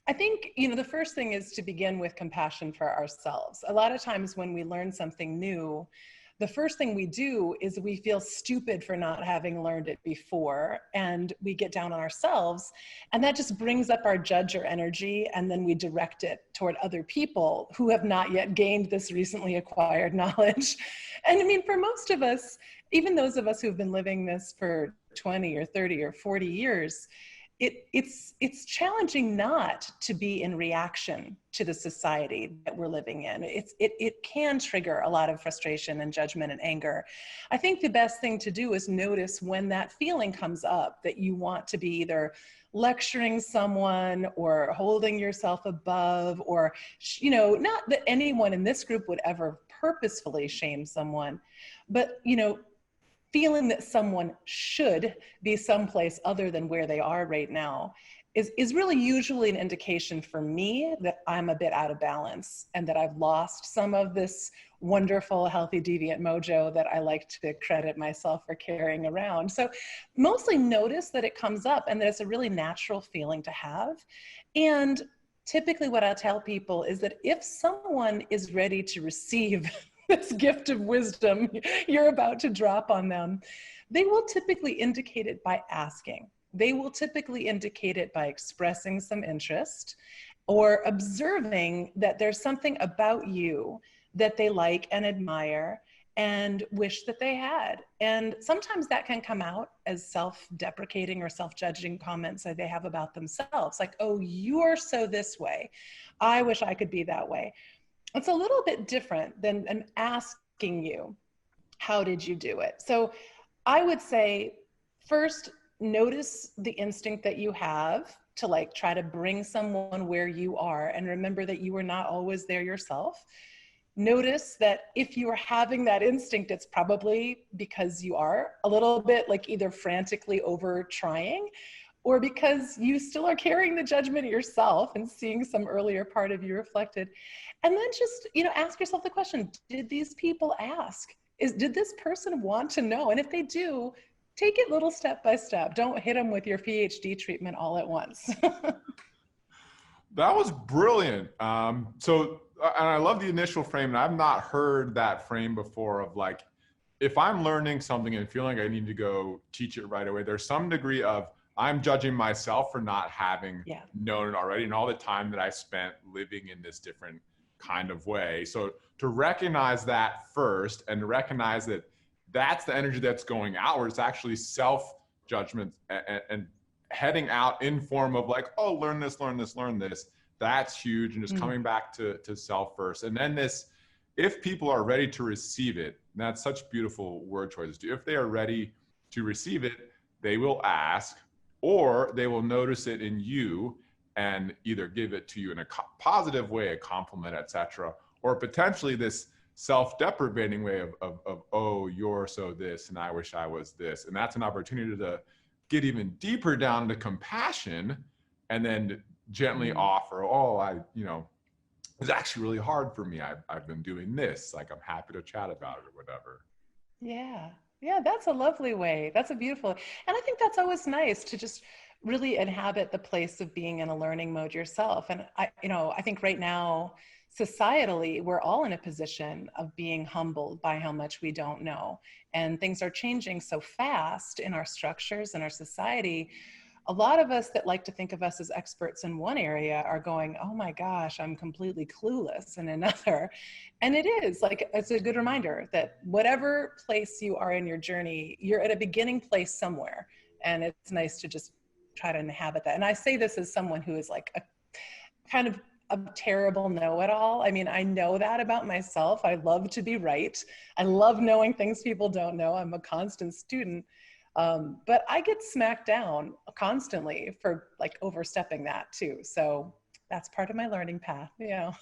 I think, you know, the first thing is to begin with compassion for ourselves. A lot of times when we learn something new, the first thing we do is we feel stupid for not having learned it before, and we get down on ourselves, and that just brings up our judger energy, and then we direct it toward other people who have not yet gained this recently acquired knowledge. And I mean, for most of us, even those of us who've been living this for 20 or 30 or 40 years, it's challenging not to be in reaction to the society that we're living in. It can trigger a lot of frustration and judgment and anger. I think the best thing to do is notice when that feeling comes up that you want to be either lecturing someone or holding yourself above, or, you know, not that anyone in this group would ever purposefully shame someone, but, you know, feeling that someone should be someplace other than where they are right now is really usually an indication for me that I'm a bit out of balance and that I've lost some of this wonderful, healthy, deviant mojo that I like to credit myself for carrying around. So mostly notice that it comes up and that it's a really natural feeling to have. And typically what I tell people is that if someone is ready to receive this gift of wisdom you're about to drop on them, they will typically indicate it by asking. They will typically indicate it by expressing some interest or observing that there's something about you that they like and admire and wish that they had. And sometimes that can come out as self-deprecating or self-judging comments that they have about themselves. Like, oh, you're so this way. I wish I could be that way. It's a little bit different than an asking you, how did you do it? So I would say, first, notice the instinct that you have to like try to bring someone where you are, and remember that you are not always there yourself. Notice that if you are having that instinct, it's probably because you are a little bit like either frantically over trying, or because you still are carrying the judgment yourself and seeing some earlier part of you reflected. And then just, you know, ask yourself the question, did these people ask? Did this person want to know? And if they do, take it little step by step. Don't hit them with your PhD treatment all at once. That was brilliant. And I love the initial frame, and I've not heard that frame before of like, if I'm learning something and feeling like I need to go teach it right away, there's some degree of I'm judging myself for not having known it already, and all the time that I spent living in this different kind of way. So to recognize that first, and to recognize that that's the energy that's going outward, it's actually self-judgment and heading out in form of like, oh, learn this, learn this, learn this. That's huge. And just coming back to self first. And then this, if people are ready to receive it, and that's such beautiful word choices too. If they are ready to receive it, they will ask, or they will notice it in you and either give it to you in a positive way, a compliment, etc., or potentially this self-deprecating way of, oh, you're so this, and I wish I was this. And that's an opportunity to get even deeper down to compassion, and then gently offer, oh, it's actually really hard for me. I've been doing this. Like, I'm happy to chat about it or whatever. Yeah, that's a lovely way. That's a beautiful, and I think that's always nice to just really inhabit the place of being in a learning mode yourself. And I think right now, societally, we're all in a position of being humbled by how much we don't know. And things are changing so fast in our structures and our society. A lot of us that like to think of us as experts in one area are going, oh my gosh, I'm completely clueless in another. And it is like, it's a good reminder that whatever place you are in your journey, you're at a beginning place somewhere. And it's nice to just try to inhabit that. And I say this as someone who is like a kind of a terrible know-it-all. I mean, I know that about myself. I love to be right. I love knowing things people don't know. I'm a constant student. But I get smacked down constantly for like overstepping that too. So that's part of my learning path, you know.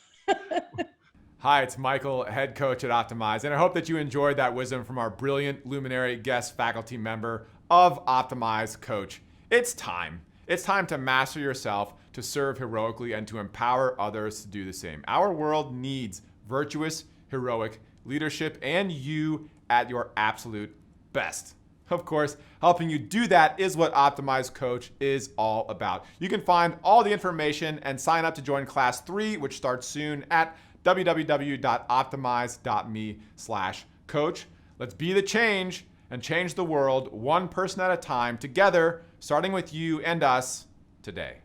Hi, it's Michael, head coach at Optimize, and I hope that you enjoyed that wisdom from our brilliant Luminary Guest Faculty member of Optimize, Coach. It's time. It's time to master yourself, to serve heroically, and to empower others to do the same. Our world needs virtuous, heroic leadership and you at your absolute best. Of course, helping you do that is what Optimize Coach is all about. You can find all the information and sign up to join Class 3, which starts soon at www.optimize.me/coach. Let's be the change and change the world one person at a time together, starting with you and us today.